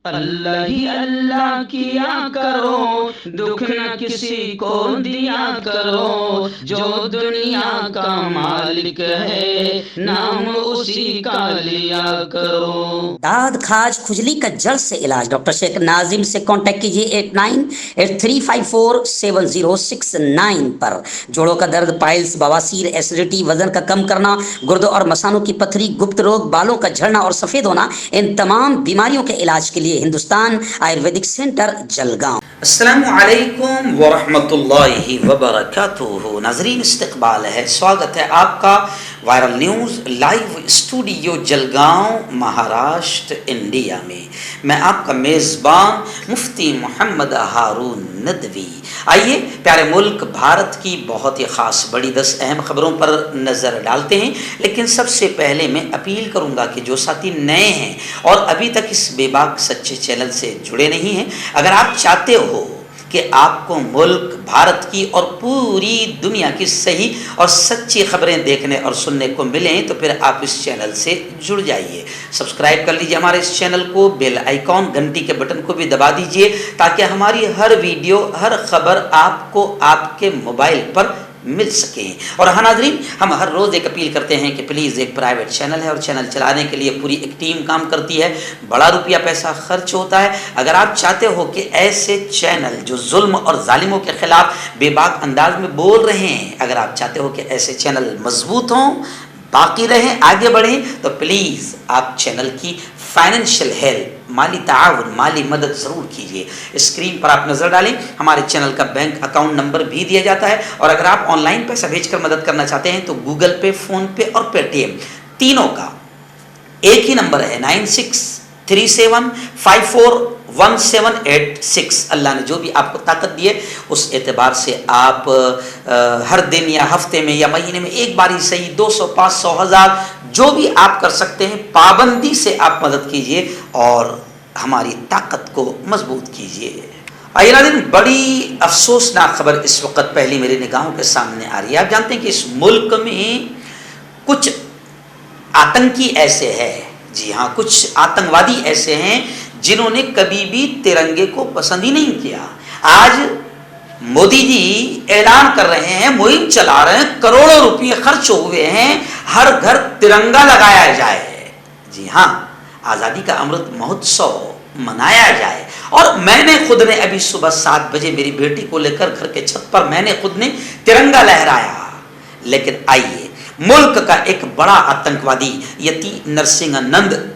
अल्लाह ही अल्लाह किया करो, दुख न किसी को दिया करो, जो दुनिया का मालिक है नाम उसी का लिया करो। दाद खाज खुजली का जड़ से इलाज डॉक्टर शेख नाजिम से कांटेक्ट कीजिए 8983547069 पर। जोड़ों का दर्द, पाइल्स, बवासीर, एसिडिटी, वजन का कम करना, गुर्दों और मसानों की पथरी, गुप्त रोग, बालों का झड़ना और सफेद होना, इन तमाम बीमारियों के इलाज के लिए हिंदुस्तान आयुर्वेदिक सेंटर जलगांव। अस्सलामु अलैकुम वरहमतुल्लाहि वबरकातुहू। नाजरीन, इस्तकबाल है, स्वागत है आपका viral news live studio Jalgaon Maharashtra India में। मैं आपका मेज़बान मुफ्ती मोहम्मद हारून नदवी। आइए प्यारे मुल्क भारत की बहुत ही ख़ास बड़ी 10 अहम खबरों पर नज़र डालते हैं। लेकिन सबसे पहले मैं अपील करूंगा कि जो साथी नए हैं और अभी तक इस बेबाक सच्चे चैनल से जुड़े नहीं हैं, अगर आप चाहते हो कि आपको मुल्क भारत की और पूरी दुनिया की सही और सच्ची खबरें देखने और सुनने को मिलें, तो फिर आप इस चैनल से जुड़ जाइए। सब्सक्राइब कर लीजिए हमारे इस चैनल को, बेल आइकॉन घंटी के बटन को भी दबा दीजिए, ताकि हमारी हर वीडियो, हर खबर आपको आपके मोबाइल पर मिल सके। और हाँ नाज़रीन, हम हर रोज़ एक अपील करते हैं कि प्लीज़, एक प्राइवेट चैनल है और चैनल चलाने के लिए पूरी एक टीम काम करती है, बड़ा रुपया पैसा खर्च होता है। अगर आप चाहते हो कि ऐसे चैनल जो जुल्म और जालिमों के खिलाफ बेबाक अंदाज में बोल रहे हैं, अगर आप चाहते हो कि ऐसे चैनल मजबूत हों, बाकी रहें, आगे बढ़ें, तो प्लीज़ आप चैनल की फाइनेंशियल हेल्प, माली ताउन, माली मदद ज़रूर कीजिए। स्क्रीन पर आप नज़र डालें, हमारे चैनल का बैंक अकाउंट नंबर भी दिया जाता है। और अगर आप ऑनलाइन पैसा भेजकर मदद करना चाहते हैं तो गूगल पे, फ़ोन पे और पेटीएम, तीनों का एक ही नंबर है, 9637541786। अल्लाह ने जो भी आपको ताकत दी है, उस एतबार से आप हर दिन या हफ्ते में या महीने में एक बार ही सही 200, 500, 1000 जो भी आप कर सकते हैं, पाबंदी से आप मदद कीजिए और हमारी ताकत को मजबूत कीजिए। आइए नाज़रीन, बड़ी अफसोसनाक खबर इस वक्त पहली मेरी निगाहों के सामने आ रही है। आप जानते हैं कि इस मुल्क में कुछ आतंकी ऐसे हैं, जी हाँ, कुछ आतंकवादी ऐसे हैं जिन्होंने कभी भी तिरंगे को पसंद ही नहीं किया। आज मोदी जी ऐलान कर रहे हैं, मुहिम चला रहे हैं, करोड़ों रुपए खर्च हुए हैं, हर घर तिरंगा लगाया जाए। जी हाँ, आज़ादी का अमृत महोत्सव मनाया जाए। और मैंने खुद ने अभी सुबह 7 बजे मेरी बेटी को लेकर घर के छत पर मैंने खुद ने तिरंगा लहराया। लेकिन आइए, मुल्क का एक बड़ा आतंकवादी यति नरसिंहानंद,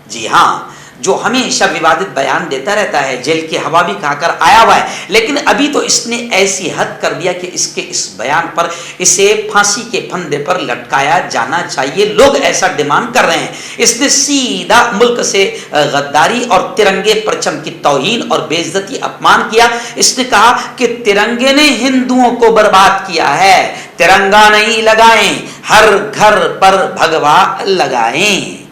जी हाँ, जो हमेशा विवादित बयान देता रहता है, जेल की हवा भी खाकर आया हुआ है, लेकिन अभी तो इसने ऐसी हद कर दिया कि इसके इस बयान पर इसे फांसी के फंदे पर लटकाया जाना चाहिए। लोग ऐसा डिमांड कर रहे हैं। इसने सीधा मुल्क से गद्दारी और तिरंगे परचम की तौहीन और बेइज्जती, अपमान किया। इसने कहा कि तिरंगे ने हिंदुओं को बर्बाद किया है, तिरंगा नहीं लगाएं, हर घर पर भगवा लगाएं।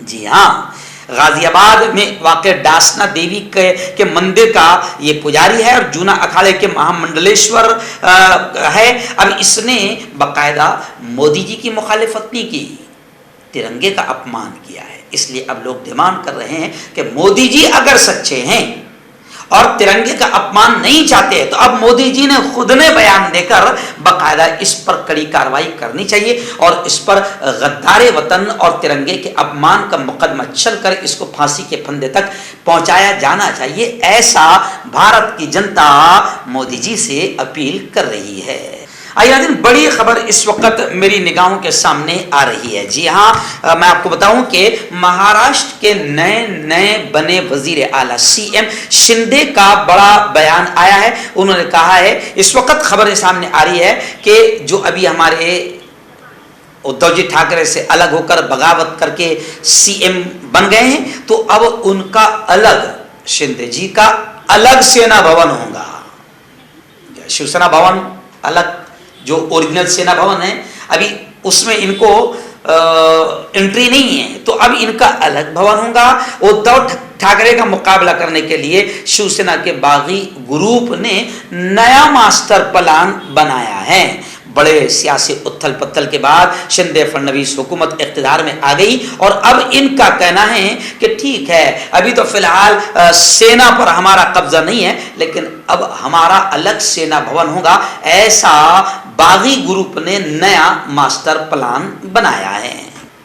जी हाँ, गाजियाबाद में वाक़ डासना देवी के मंदिर का ये पुजारी है और जूना अखाड़े के महामंडलेश्वर है। अब इसने बाकायदा मोदी जी की मुखालिफत नहीं की, तिरंगे का अपमान किया है। इसलिए अब लोग डिमांड कर रहे हैं कि मोदी जी अगर सच्चे हैं और तिरंगे का अपमान नहीं चाहते हैं, तो अब मोदी जी ने खुद ने बयान देकर बाकायदा इस पर कड़ी कार्रवाई करनी चाहिए और इस पर गद्दारे वतन और तिरंगे के अपमान का मुकदमा चलकर इसको फांसी के फंदे तक पहुंचाया जाना चाहिए। ऐसा भारत की जनता मोदी जी से अपील कर रही है। आइए दिन बड़ी खबर इस वक्त मेरी निगाहों के सामने आ रही है। जी हाँ, मैं आपको बताऊं कि महाराष्ट्र के नए बने वजीर आला सीएम शिंदे का बड़ा बयान आया है। उन्होंने कहा है, इस वक्त खबरें सामने आ रही है कि जो अभी हमारे उद्धव जी ठाकरे से अलग होकर बगावत करके सीएम बन गए हैं, तो अब उनका अलग, शिंदे जी का अलग सेना भवन होगा। शिवसेना भवन अलग, जो ओरिजिनल सेना भवन है, अभी उसमें इनको एंट्री नहीं है, तो अब इनका अलग भवन होगा। उद्धव ठाकरे का मुकाबला करने के लिए शिवसेना के बागी ग्रुप ने नया मास्टर प्लान बनाया है। बड़े सियासी उथल पत्थल के बाद शिंदे फडणवीस हुकूमत इख्तिदार में आ गई और अब इनका कहना है कि ठीक है, अभी तो फिलहाल सेना पर हमारा कब्जा नहीं है, लेकिन अब हमारा अलग सेना भवन होगा। ऐसा बागी ग्रुप ने नया मास्टर प्लान बनाया है।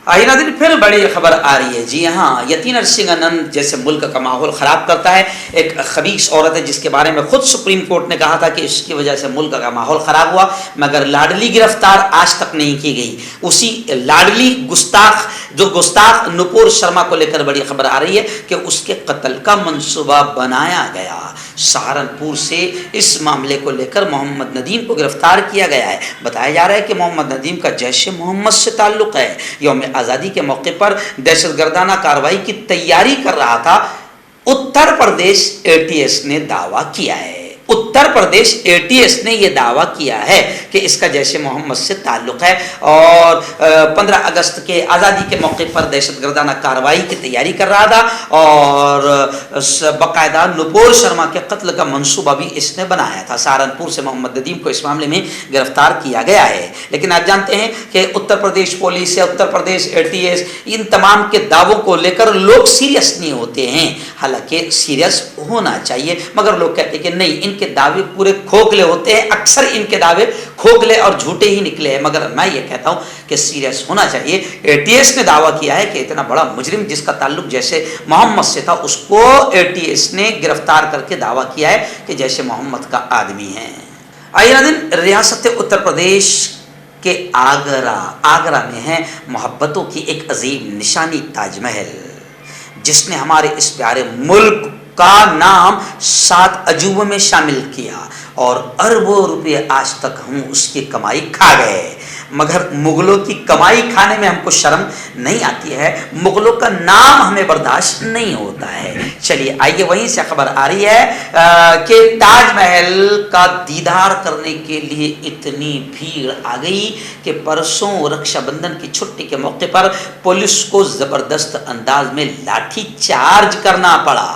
आइए नाज़रीन, फिर बड़ी खबर आ रही है। जी हाँ, यती नरसिंहानंद जैसे मुल्क का माहौल ख़राब करता है, एक खबीस औरत है जिसके बारे में खुद सुप्रीम कोर्ट ने कहा था कि इसकी वजह से मुल्क का माहौल ख़राब हुआ, मगर लाडली गिरफ्तार आज तक नहीं की गई। उसी लाडली गुस्ताख नुपुर शर्मा को लेकर बड़ी खबर आ रही है कि उसके कत्ल का मंसूबा बनाया गया। सहारनपुर से इस मामले को लेकर मोहम्मद नदीम को गिरफ्तार किया गया है। बताया जा रहा है कि मोहम्मद नदीम का जैश ए मोहम्मद से ताल्लुक़ है। यौम आज़ादी के मौके पर दहशतगर्दाना कार्रवाई की तैयारी कर रहा था। उत्तर प्रदेश एटीएस ने दावा किया है, उत्तर प्रदेश एटीएस ने यह दावा किया है कि इसका जैश ए मोहम्मद से ताल्लुक़ है और 15 अगस्त के आज़ादी के मौके पर दहशतगर्दाना कार्रवाई की तैयारी कर रहा था और बाकायदा नुपुर शर्मा के कत्ल का मंसूबा भी इसने बनाया था। सहारनपुर से मोहम्मद नदीम को इस मामले में गिरफ्तार किया गया है। लेकिन आप जानते हैं कि उत्तर प्रदेश पुलिस या उत्तर प्रदेश एटीएस इन तमाम के दावों को लेकर लोग सीरियस नहीं होते हैं। हालांकि सीरियस होना चाहिए, मगर लोग कहते हैं कि नहीं, इनके दावे पूरे खोखले होते हैं। अक्सर इनके दावे खोखले और झूठे ही निकले हैं, मगर मैं ये कहता हूं कि सीरियस होना चाहिए। एटीएस ने दावा किया है कि इतना बड़ा मुजरिम जिसका ताल्लुक जैसे मोहम्मद से था, उसको एटीएस ने गिरफ्तार करके दावा किया है कि जैसे मोहम्मद का आदमी है। आइए नाज़रीन, रियासत उत्तर प्रदेश के आगरा में है मोहब्बतों की एक अजीम निशानी ताजमहल, जिसने हमारे इस प्यारे मुल्क का नाम 7 अजूबों में शामिल किया और अरबों रुपए आज तक हम उसकी कमाई खा गए। मगर मुगलों की कमाई खाने में हमको शर्म नहीं आती है, मुगलों का नाम हमें बर्दाश्त नहीं होता है। चलिए आइए, वहीं से खबर आ रही है कि ताजमहल का दीदार करने के लिए इतनी भीड़ आ गई कि परसों रक्षाबंधन की छुट्टी के मौके पर पुलिस को जबरदस्त अंदाज में लाठी चार्ज करना पड़ा,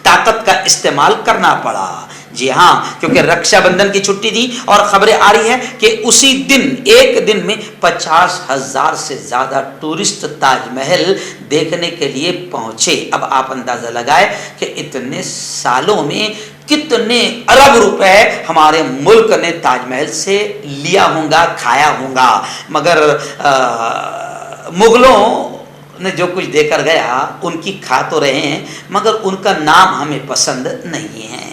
ताकत का इस्तेमाल करना पड़ा। जी हाँ, क्योंकि रक्षाबंधन की छुट्टी थी और खबरें आ रही है कि उसी दिन एक दिन में 50,000 से ज्यादा टूरिस्ट ताजमहल देखने के लिए पहुंचे। अब आप अंदाजा लगाए कि इतने सालों में कितने अरब रुपए हमारे मुल्क ने ताजमहल से लिया होगा, खाया होगा। मगर मुगलों ने जो कुछ देकर गया उनकी खा तो रहे हैं, मगर उनका नाम हमें पसंद नहीं है।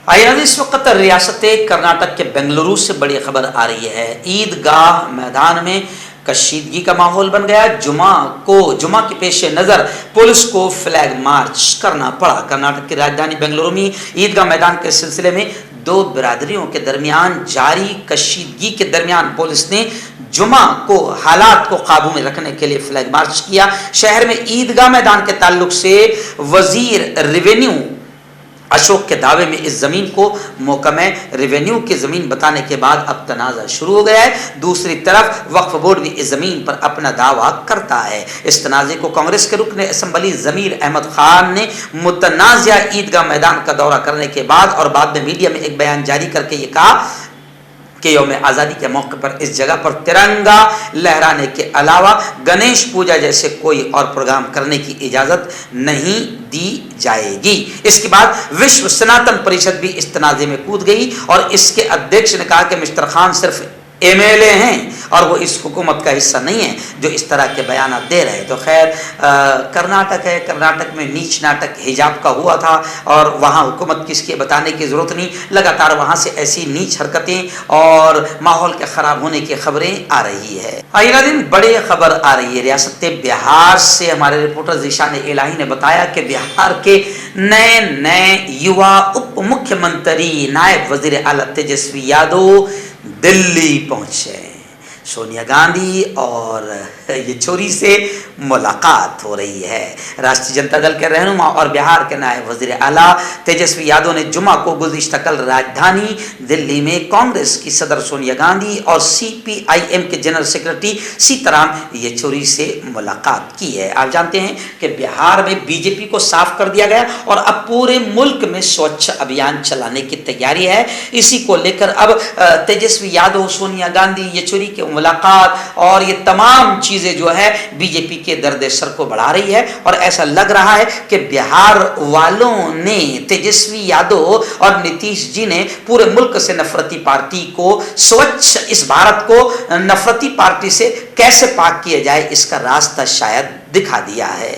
आइए, इस वक्त रियासत कर्नाटक के बेंगलुरु से बड़ी खबर आ रही है। ईदगाह मैदान में कशीदगी का माहौल बन गया। जुमा के पेश नज़र पुलिस को फ्लैग मार्च करना पड़ा। कर्नाटक की राजधानी बेंगलुरु में ईदगाह मैदान के सिलसिले में दो बिरादरियों के दरमियान जारी कशीदगी के दरमियान पुलिस ने जुमा को हालात को काबू में रखने के लिए फ्लैग मार्च किया। शहर में ईदगाह मैदान के ताल्लुक से वजीर रेवेन्यू अशोक के दावे में इस जमीन को महकमे रेवेन्यू की जमीन बताने के बाद अब तनाज़ा शुरू हो गया है। दूसरी तरफ वक्फ बोर्ड भी इस जमीन पर अपना दावा करता है। इस तनाज़े को कांग्रेस के रुकन असम्बली ज़मीर अहमद खान ने मुतनाज़ा ईदगाह मैदान का दौरा करने के बाद और बाद में मीडिया में एक बयान जारी करके ये कहा कि यौम आज़ादी के मौके पर इस जगह पर तिरंगा लहराने के अलावा गणेश पूजा जैसे कोई और प्रोग्राम करने की इजाज़त नहीं दी जाएगी। इसके बाद विश्व सनातन परिषद भी इस तनाज़े में कूद गई और इसके अध्यक्ष ने कहा कि मिस्टर खान सिर्फ एमएलए हैं और वो इस हुकूमत का हिस्सा नहीं है जो इस तरह के बयान दे रहे। तो खैर, कर्नाटक है, कर्नाटक में नीच नाटक हिजाब का हुआ था और वहाँ हुकूमत किसके बताने की ज़रूरत नहीं। लगातार वहाँ से ऐसी नीच हरकतें और माहौल के ख़राब होने की खबरें आ रही है। अगला दिन बड़ी खबर आ रही है रियासत बिहार से। हमारे रिपोर्टर ज़ीशान इलाही ने बताया कि बिहार के नए युवा उप मुख्यमंत्री नायब वज़ीर आला तेजस्वी यादव दिल्ली पहुंचे। सोनिया गांधी और येचुरी से मुलाकात हो रही है। राष्ट्रीय जनता दल के रहनुमा और बिहार के नायब वज़ीर आला तेजस्वी यादव ने जुमा को गुज़िश्ता कल राजधानी दिल्ली में कांग्रेस की सदर सोनिया गांधी और CPIM के जनरल सेक्रेटरी सीताराम येचुरी से मुलाकात की है। आप जानते हैं कि बिहार में बीजेपी को साफ कर दिया गया और अब पूरे मुल्क में स्वच्छ अभियान चलाने की तैयारी है। इसी को लेकर अब तेजस्वी यादव, सोनिया गांधी, येचुरी की मुलाकात और ये तमाम चीजें जो है बीजेपी के दर्द सर को बढ़ा रही है और ऐसा लग रहा है कि बिहार वालों ने तेजस्वी यादव और नीतीश जी ने पूरे मुल्क से नफरती पार्टी को, स्वच्छ इस भारत को नफरती पार्टी से कैसे पाक किया जाए इसका रास्ता शायद दिखा दिया है।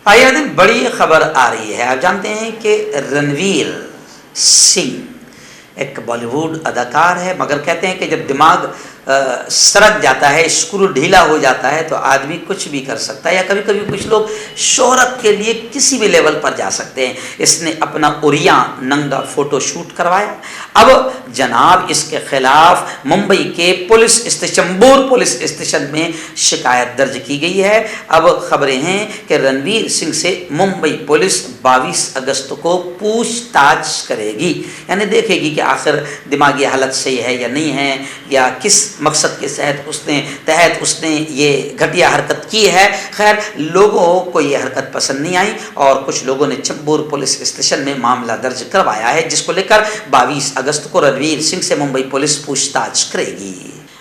आइए दिन बड़ी खबर आ रही है। आप जानते हैं कि रणवीर सिंह एक बॉलीवुड अदाकार है, मगर कहते हैं कि जब दिमाग सरक जाता है, स्क्रू ढीला हो जाता है तो आदमी कुछ भी कर सकता है, या कभी कभी कुछ लोग शोहरत के लिए किसी भी लेवल पर जा सकते हैं। इसने अपना उरिया नंगा फोटो शूट करवाया। अब जनाब इसके खिलाफ मुंबई के पुलिस स्टेशन, चंबूर पुलिस स्टेशन में शिकायत दर्ज की गई है। अब खबरें हैं कि रणवीर सिंह से मुंबई पुलिस 22 अगस्त को पूछताछ करेगी, यानी देखेगी कि आखिर दिमागी हालत सही है या नहीं है, या किस मकसद के तहत उसने ये घटिया हरकत की है। खैर, लोगों को ये हरकत पसंद नहीं आई और कुछ लोगों ने चंबूर पुलिस स्टेशन में मामला दर्ज करवाया है, जिसको लेकर 22 अगस्त को रणवीर सिंह से मुंबई पुलिस पूछताछ करेगी।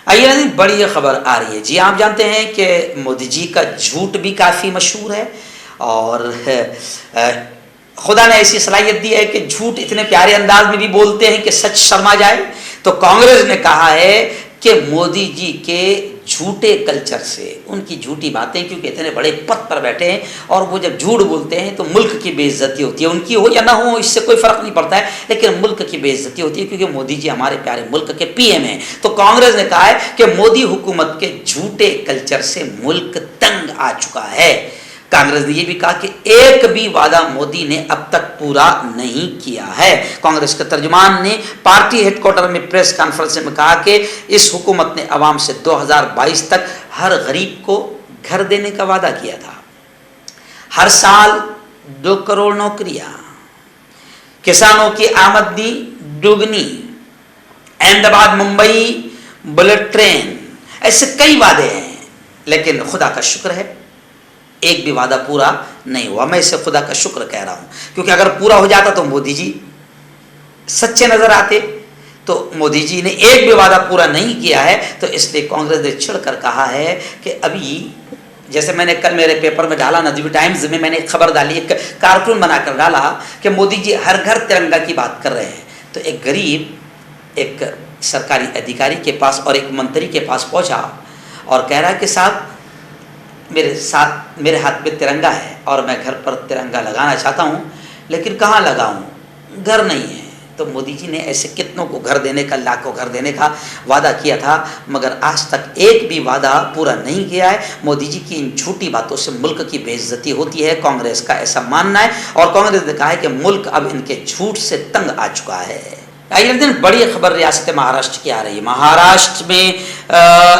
आइए बड़ी खबर आ रही है। जी, आप जानते हैं कि मोदी जी का झूठ भी काफ़ी मशहूर है और खुदा ने ऐसी सलाहियत दी है कि झूठ इतने प्यारे अंदाज में भी बोलते हैं कि सच शर्मा जाए। तो कांग्रेस ने कहा है कि मोदी जी के झूठे कल्चर से, उनकी झूठी बातें, क्योंकि इतने बड़े पद पर बैठे हैं और वो जब झूठ बोलते हैं तो मुल्क की बेइज्जती होती है। उनकी हो या ना हो इससे कोई फर्क नहीं पड़ता है, लेकिन मुल्क की बेइज्जती होती है क्योंकि मोदी जी हमारे प्यारे मुल्क के PM हैं। तो कांग्रेस ने कहा है कि मोदी हुकूमत के झूठे कल्चर से मुल्क तंग आ चुका है। कांग्रेस ने यह भी कहा कि एक भी वादा मोदी ने अब तक पूरा नहीं किया है। कांग्रेस के तर्जुमान ने पार्टी हेडक्वार्टर में प्रेस कॉन्फ्रेंस में कहा कि इस हुकूमत ने अवाम से 2022 तक हर गरीब को घर देने का वादा किया था, हर साल 2 करोड़ नौकरियां, किसानों की आमदनी दुगनी, अहमदाबाद मुंबई बुलेट ट्रेन, ऐसे कई वादे हैं। लेकिन खुदा का शुक्र है एक भी वादा पूरा नहीं हुआ। मैं इसे खुदा का शुक्र कह रहा हूं, क्योंकि अगर पूरा हो जाता तो मोदी जी सच्चे नजर आते। तो मोदी जी ने एक भी वादा पूरा नहीं किया है, तो इसलिए कांग्रेस ने छिड़कर कहा है कि अभी, जैसे मैंने कल मेरे पेपर में डाला, नजवी टाइम्स में मैंने एक खबर डाली, एक कार्टून बनाकर डाला कि मोदी जी हर घर तिरंगा की बात कर रहे हैं। तो एक गरीब एक सरकारी अधिकारी के पास और एक मंत्री के पास पहुंचा और कह रहा है कि साहब, मेरे हाथ में तिरंगा है और मैं घर पर तिरंगा लगाना चाहता हूँ, लेकिन कहाँ लगाऊँ, घर नहीं है। तो मोदी जी ने ऐसे कितनों को घर देने का, लाखों घर देने का वादा किया था, मगर आज तक एक भी वादा पूरा नहीं किया है। मोदी जी की इन झूठी बातों से मुल्क की बेइज्जती होती है, कांग्रेस का ऐसा मानना है। और कांग्रेस ने कहा है कि मुल्क अब इनके झूठ से तंग आ चुका है। अगले दिन बड़ी खबर रियासत महाराष्ट्र की आ रही है। महाराष्ट्र में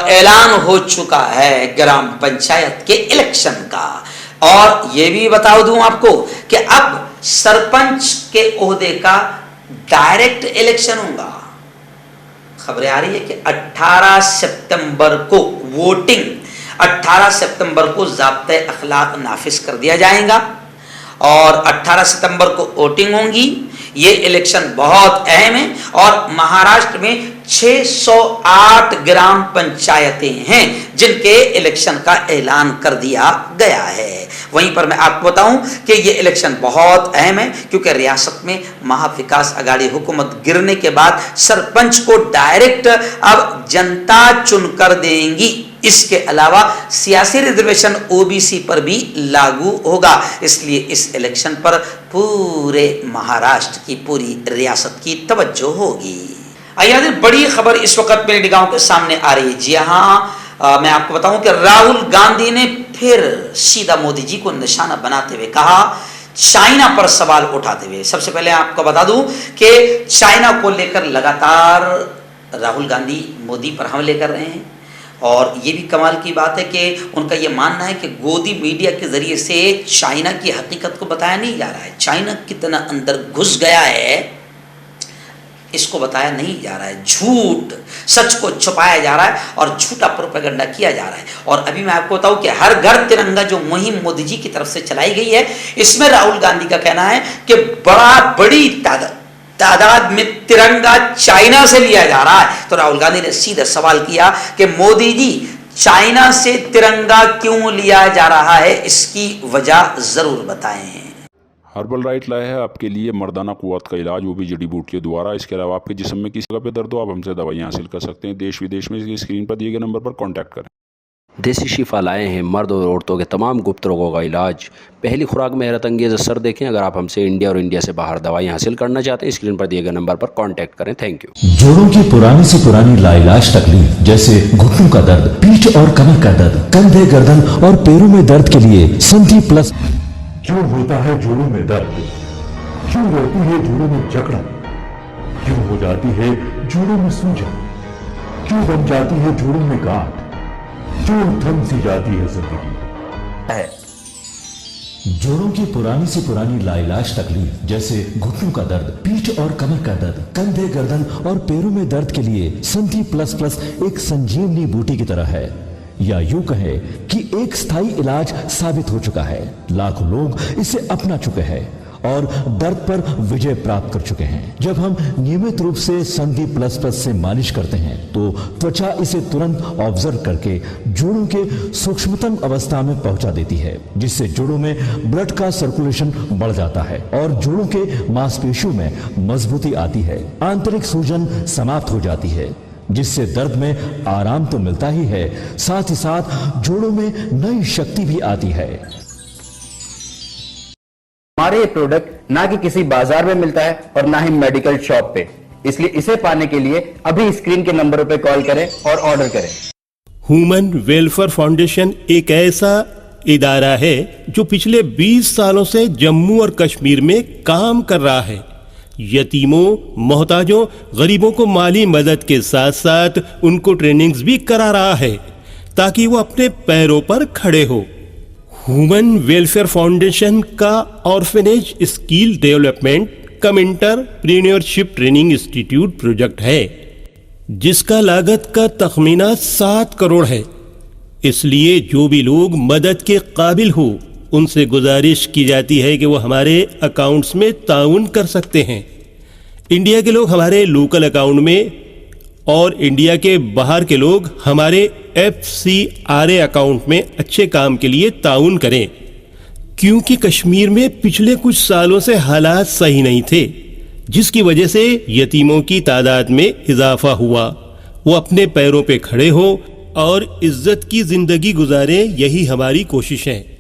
ऐलान हो चुका है ग्राम पंचायत के इलेक्शन का, और ये भी बता दूं आपको कि अब सरपंच के ओहदे का डायरेक्ट इलेक्शन होगा। खबरें आ रही है कि 18 सितंबर को वोटिंग, 18 सितंबर को ज़ाब्ते अखलाक नाफिज कर दिया जाएगा और 18 सितंबर को वोटिंग होंगी। ये इलेक्शन बहुत अहम है और महाराष्ट्र में 608 ग्राम पंचायतें हैं जिनके इलेक्शन का ऐलान कर दिया गया है। वहीं पर मैं आपको बताऊं कि ये इलेक्शन बहुत अहम है, क्योंकि रियासत में महाविकास आघाड़ी हुकूमत गिरने के बाद सरपंच को डायरेक्ट अब जनता चुनकर देंगी। इसके अलावा सियासी रिजर्वेशन OBC पर भी लागू होगा। इसलिए इस इलेक्शन पर पूरे महाराष्ट्र की, पूरी रियासत की तवज्जो होगी। आइए बड़ी खबर इस वक्त मेरी निगाहों के सामने आ रही है। जी हाँ, मैं आपको बताऊं कि राहुल गांधी ने फिर सीधा मोदी जी को निशाना बनाते हुए कहा, चाइना पर सवाल उठाते हुए। सबसे पहले आपको बता दूं कि चाइना को लेकर लगातार राहुल गांधी मोदी पर हमले कर रहे हैं, और ये भी कमाल की बात है कि उनका ये मानना है कि गोदी मीडिया के जरिए से चाइना की हकीकत को बताया नहीं जा रहा है। चाइना कितना अंदर घुस गया है इसको बताया नहीं जा रहा है। झूठ, सच को छुपाया जा रहा है और झूठा प्रोपेगेंडा किया जा रहा है। और अभी मैं आपको बताऊं कि हर घर तिरंगा जो मुहिम मोदी जी की तरफ से चलाई गई है, इसमें राहुल गांधी का कहना है कि बड़ी तादाद में तिरंगा चाइना से लिया जा रहा है। तो राहुल गांधी ने सीधा सवाल किया कि मोदी जी, चाइना से तिरंगा क्यों लिया जा रहा है, इसकी वजह जरूर बताएं। हर्बल राइट लाया है आपके लिए मर्दाना कुव्वत का इलाज, वो भी जड़ी बूटियों द्वारा। इसके अलावा आपके जिस्म में किसी जगह पे दर्द हो, आप हमसे दवाइयाँ हासिल कर सकते हैं। देश विदेश में स्क्रीन पर दिए गए नंबर पर कॉन्टैक्ट करें। देसी शिफा लाए हैं मर्द और औरतों के तमाम गुप्त रोगों का इलाज। पहली खुराक में हैरत अंगेज़ असर देखें। अगर आप हमसे इंडिया और इंडिया से बाहर दवाई हासिल करना चाहते हैं, स्क्रीन पर दिए गए नंबर पर कांटेक्ट करें। Thank you. जोड़ों की पुरानी से पुरानी लाइलाज तकलीफ जैसे घुटनों का दर्द, पीठ और कमर का दर्द, कंधे, गर्दन और पैरों में दर्द के लिए संधि प्लस। क्यों होता है जोड़ों में दर्द? क्यों रहती है जोड़ों में जकड़न? क्यों हो जाती है जोड़ों में सूजन? क्यों बन जाती है जोड़ों में गांठ? क्यों थम सी जाती है जिंदगी? जोड़ों की पुरानी से पुरानी लाइलाज तकलीफ जैसे घुटनों का दर्द, पीठ और कमर का दर्द, कंधे, गर्दन और पैरों में दर्द के लिए संधि प्लस प्लस एक संजीवनी बूटी की तरह है, या यूं कहे कि एक स्थायी इलाज साबित हो चुका है। लाखों लोग इसे अपना चुके हैं और दर्द पर विजय प्राप्त कर चुके हैं। जब हम नियमित रूप से संधि प्लस प्लस से मालिश करते हैं तो त्वचा इसे तुरंत ऑब्जर्व करके जोड़ों के सूक्ष्मतम अवस्था में पहुंचा देती है, जिससे जोड़ों में ब्लड का सर्कुलेशन बढ़ जाता है और जोड़ों के मांसपेशियों में मजबूती आती है। आंतरिक सूजन समाप्त हो जाती है, जिससे दर्द में आराम तो मिलता ही है, साथ ही साथ जोड़ों में नई शक्ति भी आती है। हमारे ये प्रोडक्ट ना कि किसी बाजार में मिलता है और ना ही मेडिकल शॉप पे, इसलिए इसे पाने के लिए अभी स्क्रीन के नंबरों पे कॉल करें और ऑर्डर करें। ह्यूमन वेलफेयर फाउंडेशन एक ऐसा इदारा है जो पिछले 20 सालों से जम्मू और कश्मीर में काम कर रहा है। यतीमों, मोहताजों, गरीबों को माली मदद के साथ साथ उनको ट्रेनिंग्स भी करा रहा है ताकि वो अपने पैरों पर खड़े हो। ह्यूमन वेलफेयर फाउंडेशन का ऑर्फेनेज स्किल डेवलपमेंट कम एंटरप्रेन्योरशिप ट्रेनिंग इंस्टीट्यूट प्रोजेक्ट है, जिसका लागत का तखमीना 7 करोड़ है। इसलिए जो भी लोग मदद के काबिल हो, उनसे गुजारिश की जाती है कि वो हमारे अकाउंट्स में ताउन कर सकते हैं। इंडिया के लोग हमारे लोकल अकाउंट में और इंडिया के बाहर के लोग हमारे FCRA अकाउंट में अच्छे काम के लिए ताउन करें, क्योंकि कश्मीर में पिछले कुछ सालों से हालात सही नहीं थे, जिसकी वजह से यतीमों की तादाद में इजाफा हुआ। वो अपने पैरों पे खड़े हो और इज्जत की जिंदगी गुजारें, यही हमारी कोशिश है।